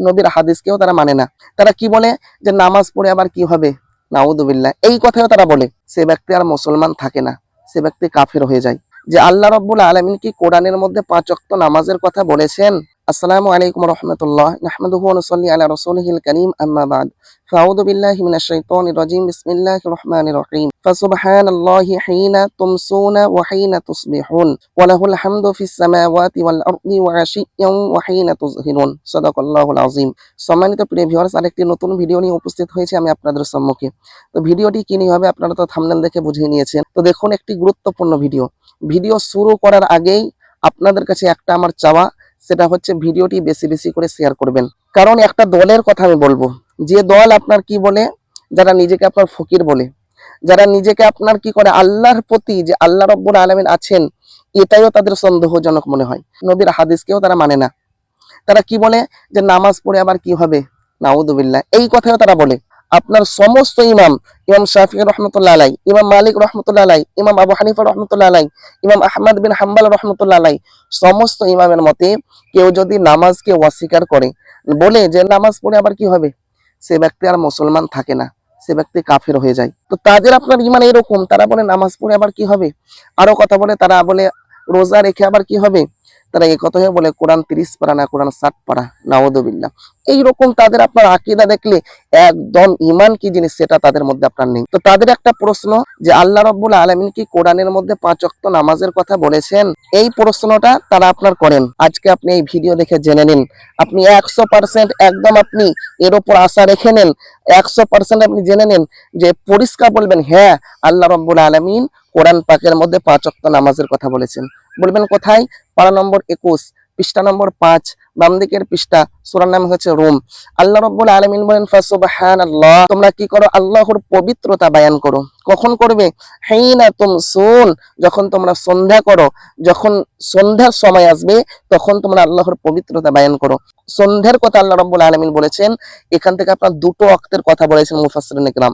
নবীর হাদিসকেও তারা মানে না। তারা কি বলে যে নামাজ পড়ে আবার কি হবে, নাউযুবিল্লাহ, এই কথাও তারা বলে। সে ব্যক্তি আর মুসলমান থাকে না, সে ব্যক্তি কাফের হয়ে যায়। যে আল্লাহ রাব্বুল আলামিন কি কোরআনের মধ্যে 5 ওয়াক্ত নামাজের কথা বলেছেন? আসসালামু আলাইকুম ওয়া রাহমাতুল্লাহ, নাহমাদুহু ওয়া নুসাল্লি আলা রাসূলিহিল কারীম, আম্মা বা'দ। ফাআউযু বিল্লাহি মিনাশ শাইতানির রাজীম, বিসমিল্লাহির রহমানির রহিম। ফাসুবহানাল্লাহি হিনা তুমসুনা ওয়া হিনা তুসবিহুন ওয়া লাহুল হামদু ফিস সামাওয়াতি ওয়াল আরদি ওয়া আশিয়্যান ওয়া হিনা তুযহিরুন। সাদাকাল্লাহুল আযীম। সম্মানিত প্রিয় ভিউয়ার্স, আরেকটি নতুন ভিডিও নিয়ে উপস্থিত হয়েছে আমি আপনাদের সম্মুখে। তো ভিডিওটি কি নিয়ে হবে আপনারা তো থাম্বনেল দেখে বুঝে নিয়েছেন। তো দেখুন, একটি গুরুত্বপূর্ণ ভিডিও। ভিডিও শুরু করার আগেই আপনাদের কাছে একটা আমার চাওয়া, সেটা হচ্ছে ভিডিওটি বেশি বেশি করে শেয়ার করবেন। কারণ একটা দলের কথা আমি বলবো, যে দল আপনার কি বলে, যারা নিজেকে আপনার ফকির বলে, যারা নিজেকে আপনার কি করে আল্লাহর প্রতি যে আল্লাহ রাব্বুল আলামিন আছেন এটাইও তাদের সন্দেহজনক মনে হয়। নবীর হাদিসকেও তারা মানে না। তারা কি বলে যে নামাজ পড়ে আবার কি হবে, নাউযুবিল্লাহ, এই কথাও তারা বলে। আপনার সমস্ত ইমাম, ইমাম শাফিঈ রহমতুল্লাহ আলাই, ইমাম মালিক রহমতুল্লাহ আলাই, ইমাম আবু হানিফা রহমতুল্লাহ আলাই, ইমাম আহমদ বিন হাম্বল রহমতুল্লাহ আলাই, সমস্ত ইমামের মতে কেউ যদি নামাজকে অস্বীকার করে, বলে যে নামাজ পড়ে আবার কি হবে, সে ব্যক্তি আর মুসলমান থাকে না, সে ব্যক্তি কাফের হয়ে যায়। তো তাদের আপনার ইমান এরকম, তারা বলে নামাজ পড়ে আবার কি হবে। আরো কথা বলে, তারা বলে রোজা রেখে আবার কি হবে। তারা এই কথাই বলে কোরআন 30 পারা না কোরআন 60 পারা, নাউযুবিল্লাহ। এইরকম তাদের আপনার আকীদা দেখলে একদম ইমান কি জিনিস সেটা তাদের মধ্যে আপনার নেই। তো তাদের একটা প্রশ্ন, যে আল্লাহ রাব্বুল আলামিন কি কোরআনের মধ্যে 5 ওয়াক্ত নামাজের কথা বলেছেন, এই প্রশ্নটা তারা আপনার করেন। আজকে আপনি এই ভিডিও দেখে জেনে নিন, আপনি 100% একদম আপনি এর উপর আশা রেখে নেন, 100% আপনি জেনে নেন যে পরিষ্কার বলবেন, হ্যাঁ আল্লাহ রাব্বুল আলামিন কোরআন পাকের মধ্যে 5 ওয়াক্ত নামাজের কথা বলেছেন। বলবেন কোথায়? পারা নম্বর 21, পৃষ্ঠা নম্বর 5, বাম দিকের পৃষ্ঠা, সূরার নাম হচ্ছে রুম। আল্লাহ রাব্বুল আলামিন বলেন, ফাসুবহানাল্লাহ, তোমরা কি করো, আল্লাহর পবিত্রতা বয়ান করো। কখন করবে? হিনা তুমসুন, যখন তোমরা সন্ধ্যা করো, যখন সন্ধ্যার সময় আসবে তখন তোমরা আল্লাহর পবিত্রতা বয়ান করো। সন্ধ্যার কথা আল্লাহ রাব্বুল আলামিন বলেছেন। এখান থেকে আপনার দুটো ওয়াক্তের কথা বলেছেন মুফাসসিরিন ইকরাম।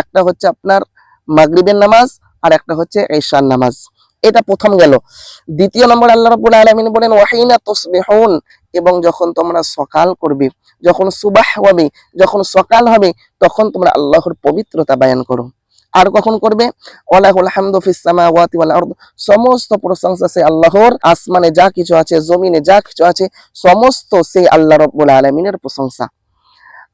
একটা হচ্ছে আপনার মাগরিবের নামাজ, আর একটা হচ্ছে ঈশার নামাজ। এটা প্রথম গেল। দ্বিতীয় নম্বর আল্লাহ রাব্বুল আলামিন বলেন ওয়াহিনা তুসবিহুন, এবং যখন তোমরা সকাল করবে, যখন সুবাহ হবে, যখন সকাল হবে তখন তোমরা আল্লাহর পবিত্রতা বয়ান করো। আর কখন করবে? ওয়ালাহুল হামদু ফিস সামাওয়াতি ওয়াল আরদ, সমস্ত প্রশংসা সেই আল্লাহর, আসমানে যা কিছু আছে, জমিনে যা কিছু আছে, সমস্ত সেই আল্লাহ রাব্বুল আলামিনের প্রশংসা।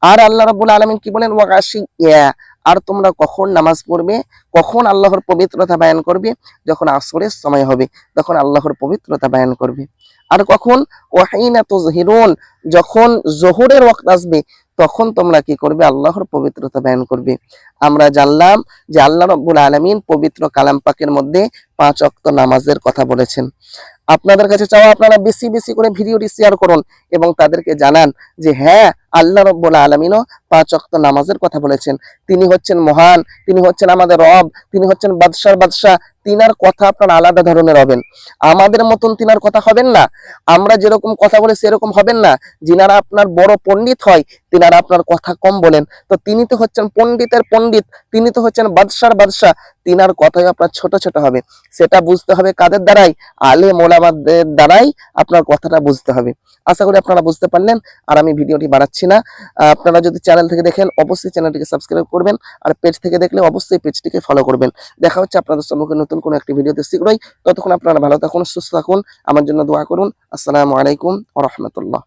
আর আল্লাহ রাব্বুল আলামিন কি বলেন? ওয়াগাশিয়া, আর তোমরা কখন নামাজ পড়বে, কখন আল্লাহর পবিত্রতা বয়ান করবে? যখন আসরের সময় হবে তখন আল্লাহর পবিত্রতা বয়ান করবে। আর কখন? ওয়াহিনা তুযহিরুন, যখন যোহরের ওয়াক্ত আসবে তখন তোমরা কি করবে? আল্লাহর পবিত্রতা বয়ান করবে। আমরা জানলাম যে আল্লাহ রাব্বুল আলামিন পবিত্র কালাম পাকের মধ্যে 5 ওয়াক্ত নামাজের কথা বলেছেন। আপনাদের কাছে চাওয়া, আপনারা বেশি বেশি করে ভিডিওটি শেয়ার করুন এবং তাদেরকে জানান যে হ্যাঁ আল্লাহ রাব্বুল আলামিনও 5 ওয়াক্ত নামাজের কথা বলেছেন। তিনি হচ্ছেন মহান, তিনি হচ্ছেন আমাদের রব, তিনি হচ্ছেন বাদশার বাদশা। তিনার কথা আপনার আলাদা ধরনের হবেন, আমাদের মতন তিনার কথা হবেন না। আমরা যেরকম কথা বলে সেরকম হবেন না। যিনারা আপনার বড় পণ্ডিত হয় তিনারা আপনার কথা কম বলেন, তো তিনি তো হচ্ছেন পণ্ডিতের পণ্ডিত, তিনি তো হচ্ছেন বাদশার বাদশা, তিনার কথাই আপনার ছোট ছোট হবে। সেটা বুঝতে হবে কাদের দ্বারাই? আলেম ওলামাদের দ্বারাই আপনার কথাটা বুঝতে হবে। আশা করি আপনারা বুঝতে পারলেন। আর আমি ভিডিওটি বাড়াচ্ছি না। আপনারা যদি চ্যানেল থেকে দেখেন অবশ্যই চ্যানেলটিকে সাবস্ক্রাইব করবেন, আর পেজ থেকে দেখলে অবশ্যই পেজটিকে ফলো করবেন। দেখা হচ্ছে আপনাদের সম্মুখে নতুন কোনো একটি ভিডিওতে শীঘ্রই। ততক্ষণ আপনারা ভালো থাকুন, সুস্থ থাকুন, আমার জন্য দোয়া করুন। আসসালামু আলাইকুম ওয়া রাহমাতুল্লাহ।